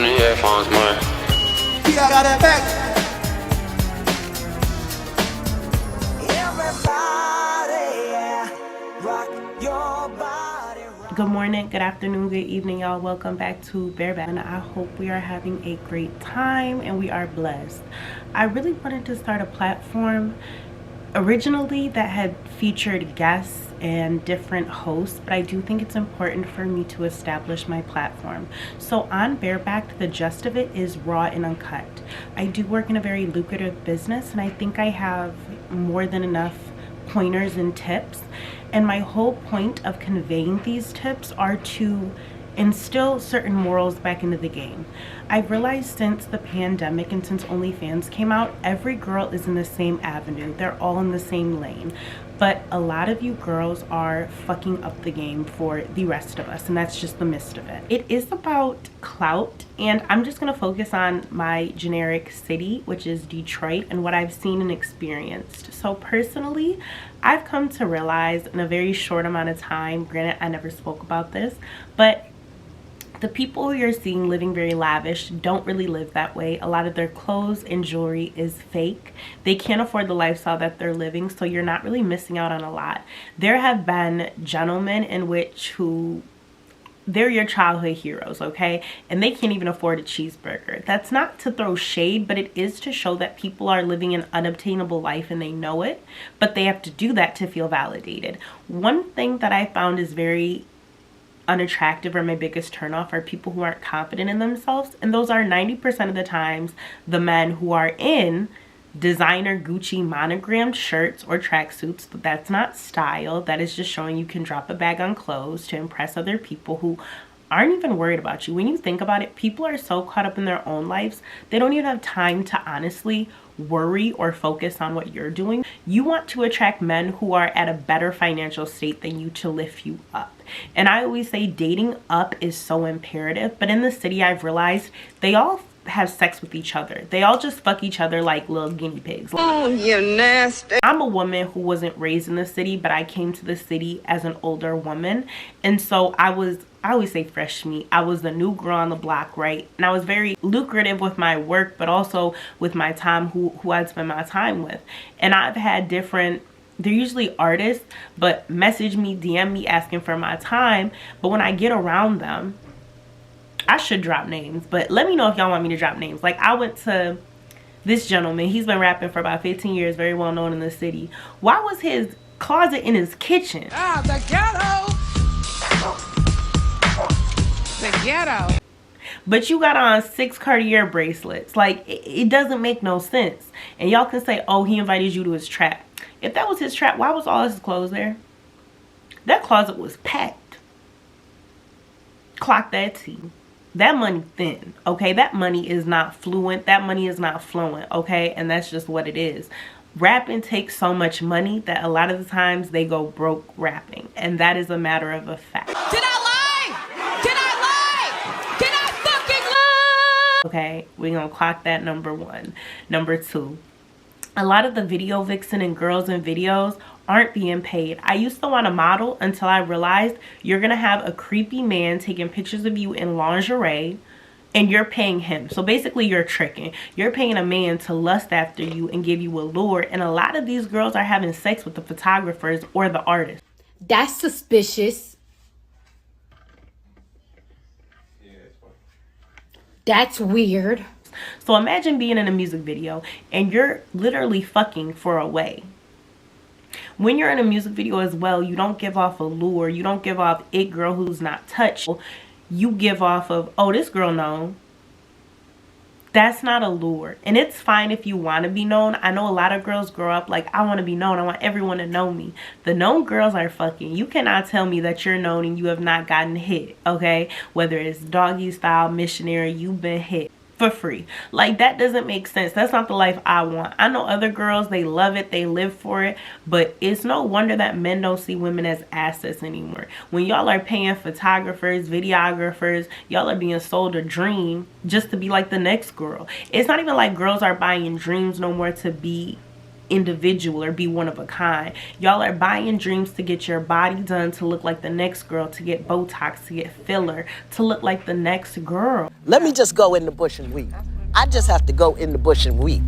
in the headphones, man. Yeah, I got that back. Good morning, good afternoon, good evening, y'all. Welcome back to Bareback, and I hope we are having a great time and we are blessed. I really wanted to start a platform originally that had featured guests and different hosts, but I do think it's important for me to establish my platform. So on Bareback, the gist of it is raw and uncut. I do work in a very lucrative business, and I think I have more than enough pointers and tips, and my whole point of conveying these tips are to instill certain morals back into the game. I've realized since the pandemic and since OnlyFans came out, every girl is in the same avenue. They're all in the same lane. But a lot of you girls are fucking up the game for the rest of us, and that's just the midst of it. It is about clout, and I'm just gonna focus on my generic city, which is Detroit, and what I've seen and experienced. So personally, I've come to realize in a very short amount of time, granted I never spoke about this, but the people you're seeing living very lavish don't really live that way. A lot of their clothes and jewelry is fake. They can't afford the lifestyle that they're living, so you're not really missing out on a lot. There have been gentlemen in which they're your childhood heroes, okay? And they can't even afford a cheeseburger. That's not to throw shade, but it is to show that people are living an unobtainable life and they know it, but they have to do that to feel validated. One thing that I found is very unattractive, or my biggest turnoff, are people who aren't confident in themselves, and those are 90% of the times the men who are in designer Gucci monogrammed shirts or tracksuits. That's not style. That is just showing you can drop a bag on clothes to impress other people who aren't even worried about you. When you think about it, people are so caught up in their own lives, they don't even have time to honestly worry or focus on what you're doing. You want to attract men who are at a better financial state than you to lift you up. And I always say dating up is so imperative, but in the city I've realized they all have sex with each other. They all just fuck each other like little guinea pigs. Oh, you nasty. I'm a woman who wasn't raised in the city, but I came to the city as an older woman, and so I always say fresh meat. I was the new girl on the block, right? And I was very lucrative with my work, but also with my time, who I'd spend my time with. And I've had different, they're usually artists, but message me, DM me asking for my time. But when I get around them, I should drop names, but let me know if y'all want me to drop names. Like, I went to this gentleman. He's been rapping for about 15 years, very well known in the city. Why was his closet in his kitchen? Ah, the ghetto. The ghetto. But you got on 6 Cartier bracelets. Like, it doesn't make no sense. And y'all can say, oh, he invited you to his trap. If that was his trap, why was all his clothes there? That closet was packed. Clock that T. That money thin, okay? That money is not fluent. That money is not flowing, okay? And that's just what it is. Rapping takes so much money that a lot of the times they go broke rapping. And that is a matter of a fact. Did I lie? Did I lie? Did I fucking lie? Okay, we're gonna clock that number 1. Number 2. A lot of the video vixen and girls in videos aren't being paid. I used to want to model until I realized you're gonna have a creepy man taking pictures of you in lingerie and you're paying him. So basically you're tricking. You're paying a man to lust after you and give you a lure, and a lot of these girls are having sex with the photographers or the artists. That's suspicious. That's weird. So imagine being in a music video and you're literally fucking for a way. When you're in a music video as well, you don't give off a lure. You don't give off it girl who's not touched. You give off of, oh, this girl known. That's not a lure. And it's fine if you want to be known. I know a lot of girls grow up like, I want to be known. I want everyone to know me. The known girls are fucking. You cannot tell me that you're known and you have not gotten hit, okay? Whether it's doggy style, missionary, you've been hit for free. Like, that doesn't make sense. That's not the life I want. I know other girls, they love it, they live for it, but it's no wonder that men don't see women as assets anymore. When y'all are paying photographers, videographers, y'all are being sold a dream just to be like the next girl. It's not even like girls are buying dreams no more to be individual or be one of a kind. Y'all are buying dreams to get your body done, to look like the next girl, to get Botox, to get filler, to look like the next girl. Let me just go in the bush and weep. I just have to go in the bush and weep.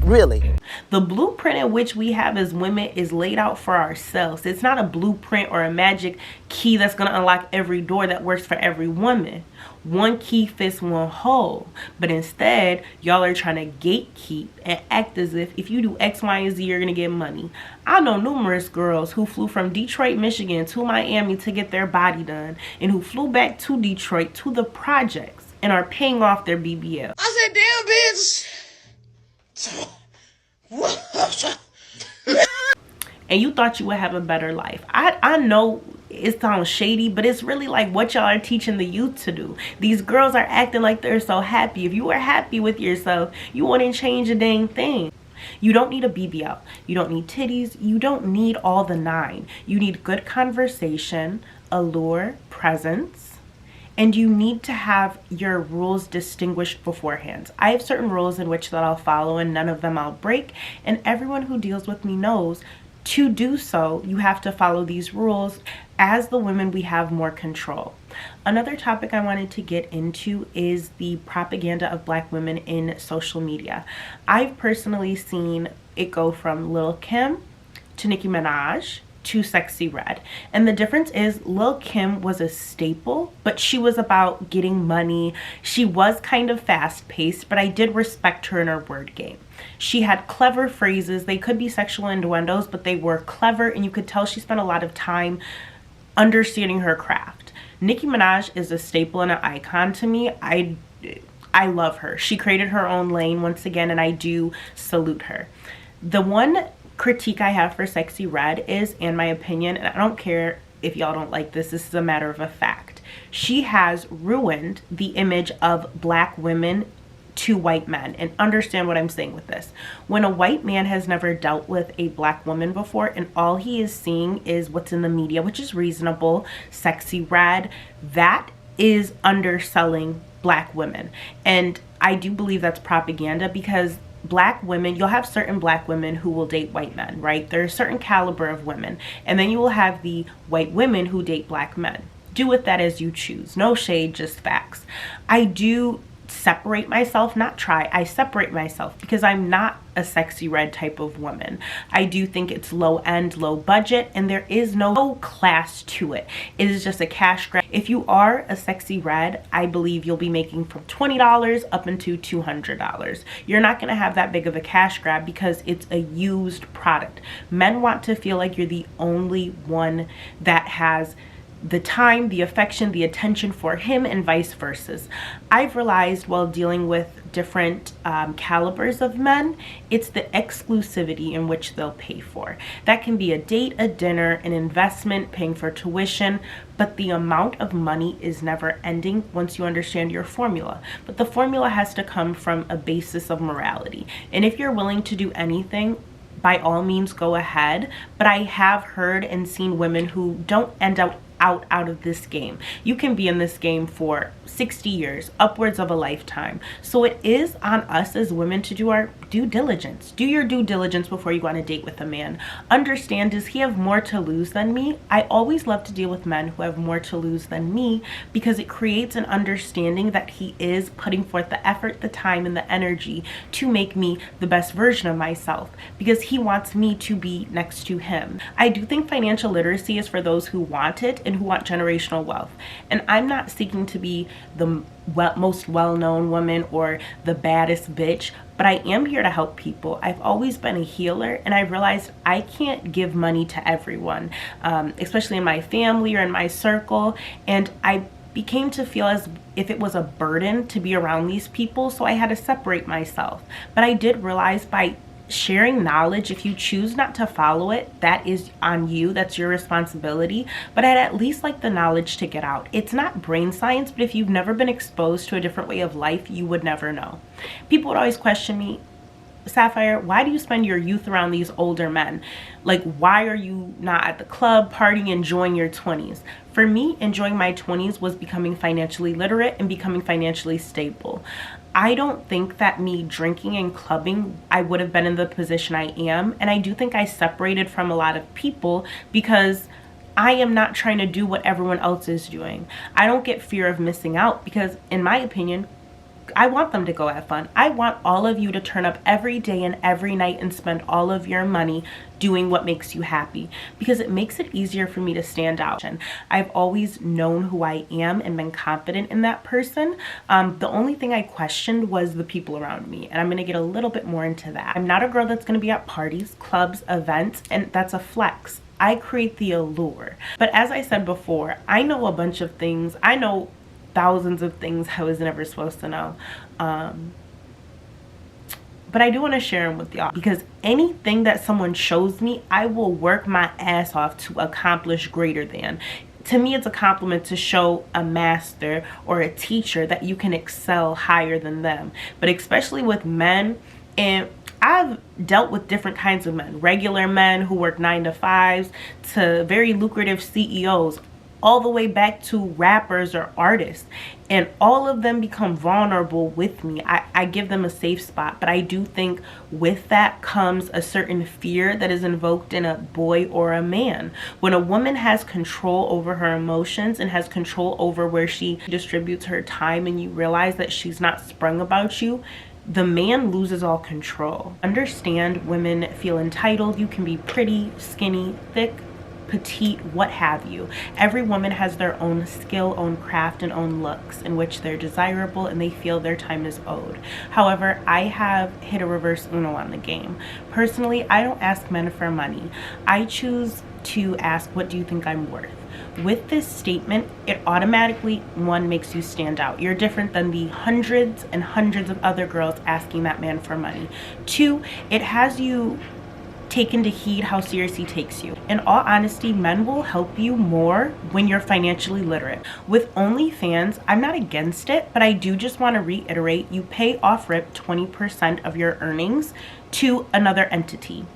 Really. The blueprint in which we have as women is laid out for ourselves. It's not a blueprint or a magic key that's going to unlock every door that works for every woman. One key fits one hole. But instead, y'all are trying to gatekeep and act as if you do X, Y, and Z, you're going to get money. I know numerous girls who flew from Detroit, Michigan to Miami to get their body done, and who flew back to Detroit to the projects and are paying off their BBL. I said, damn, bitch. And you thought you would have a better life. I know it sounds shady, but it's really like what y'all are teaching the youth to do. These girls are acting like they're so happy. If you were happy with yourself, you wouldn't change a dang thing. You don't need a BBL. You don't need titties. You don't need all the 9. You need good conversation, allure, presence, and you need to have your rules distinguished beforehand. I have certain rules in which that I'll follow, and none of them I'll break. And everyone who deals with me knows to do so, you have to follow these rules. As the women, we have more control. Another topic I wanted to get into is the propaganda of Black women in social media. I've personally seen it go from Lil Kim to Nicki Minaj to Sexyy Red. And the difference is Lil Kim was a staple, but she was about getting money. She was kind of fast-paced, but I did respect her in her word game. She had clever phrases. They could be sexual innuendos, but they were clever, and you could tell she spent a lot of time understanding her craft. Nicki Minaj is a staple and an icon to me. I love her. She created her own lane once again, and I do salute her. The one critique I have for Sexyy Red is, in my opinion, and I don't care if y'all don't like this, this is a matter of a fact, she has ruined the image of Black women to white men. And understand what I'm saying with this. When a white man has never dealt with a Black woman before, and all he is seeing is what's in the media, which is reasonable, Sexyy Red, that is underselling Black women. And I do believe that's propaganda, because Black women, you'll have certain Black women who will date white men, right? There's a certain caliber of women. And then you will have the white women who date Black men. Do with that as you choose. No shade, just facts. I do separate myself, not try, I separate myself, because I'm not a Sexyy Red type of woman. I do think it's low end, low budget, and there is no class to it. It is just a cash grab. If you are a Sexyy Red, I believe you'll be making from $20 up into $200. You're not going to have that big of a cash grab because it's a used product. Men want to feel like you're the only one that has the time, the affection, the attention for him, and vice versa. I've realized while dealing with different calibers of men, it's the exclusivity in which they'll pay for. That can be a date, a dinner, an investment, paying for tuition, but the amount of money is never ending once you understand your formula. But the formula has to come from a basis of morality. And if you're willing to do anything, by all means go ahead. But I have heard and seen women who don't end up out of this game. You can be in this game for 60 years, upwards of a lifetime. So it is on us as women to do our due diligence. Do your due diligence before you go on a date with a man. Understand, does he have more to lose than me? I always love to deal with men who have more to lose than me, because it creates an understanding that he is putting forth the effort, the time, and the energy to make me the best version of myself, because he wants me to be next to him. I do think financial literacy is for those who want it and who want generational wealth. And I'm not seeking to be the most well-known woman or the baddest bitch, but I am here to help people. I've always been a healer, and I realized I can't give money to everyone, especially in my family or in my circle. And I became to feel as if it was a burden to be around these people, so I had to separate myself. But I did realize by sharing knowledge, if you choose not to follow it, that is on you, that's your responsibility, but I'd at least like the knowledge to get out. It's not brain science, but if you've never been exposed to a different way of life, you would never know. People would always question me, Sapphire, why do you spend your youth around these older men? Like, why are you not at the club, partying, enjoying your 20s? For me, enjoying my 20s was becoming financially literate and becoming financially stable. I don't think that me drinking and clubbing, I would have been in the position I am. And I do think I separated from a lot of people because I am not trying to do what everyone else is doing. I don't get fear of missing out because, in my opinion, I want them to go have fun. I want all of you to turn up every day and every night and spend all of your money doing what makes you happy, because it makes it easier for me to stand out. And I've always known who I am and been confident in that person. The only thing I questioned was the people around me, and I'm going to get a little bit more into that. I'm not a girl that's going to be at parties, clubs, events, and that's a flex. I create the allure. But as I said before, I know a bunch of things. I know thousands of things I was never supposed to know. But I do want to share them with y'all, because anything that someone shows me, I will work my ass off to accomplish greater than. To me, it's a compliment to show a master or a teacher that you can excel higher than them. But especially with men, and I've dealt with different kinds of men, regular men who work 9 to 5s to very lucrative CEOs, all the way back to rappers or artists, and all of them become vulnerable with me. I give them a safe spot, but I do think with that comes a certain fear that is invoked in a boy or a man. When a woman has control over her emotions and has control over where she distributes her time, and you realize that she's not sprung about you, the man loses all control. Understand, women feel entitled. You can be pretty, skinny, thick, petite, what have you. Every woman has their own skill, own craft, and own looks in which they're desirable and they feel their time is owed. However, I have hit a reverse Uno on the game. Personally, I don't ask men for money. I choose to ask, what do you think I'm worth? With this statement, it automatically, one, makes you stand out. You're different than the hundreds and hundreds of other girls asking that man for money. Two, it has you take into heed how serious he takes you. In all honesty, men will help you more when you're financially literate. With OnlyFans, I'm not against it, but I do just want to reiterate, you pay off rip 20% of your earnings to another entity,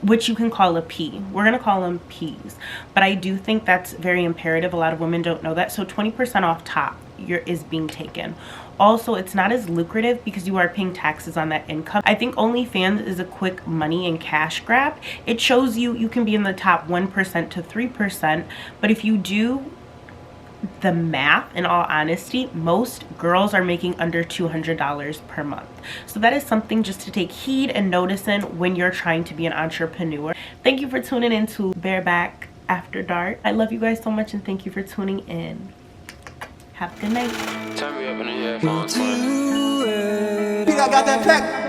which you can call a P. We're going to call them Ps. But I do think that's very imperative. A lot of women don't know that. So 20% off top is being taken. Also, it's not as lucrative because you are paying taxes on that income. I think OnlyFans is a quick money and cash grab. It shows you can be in the top 1% to 3%. But if you do the math, in all honesty, most girls are making under $200 per month. So that is something just to take heed and notice in when you're trying to be an entrepreneur. Thank you for tuning in to Bareback After Dark. I love you guys so much, and thank you for tuning in. Have a good night. I got that pack.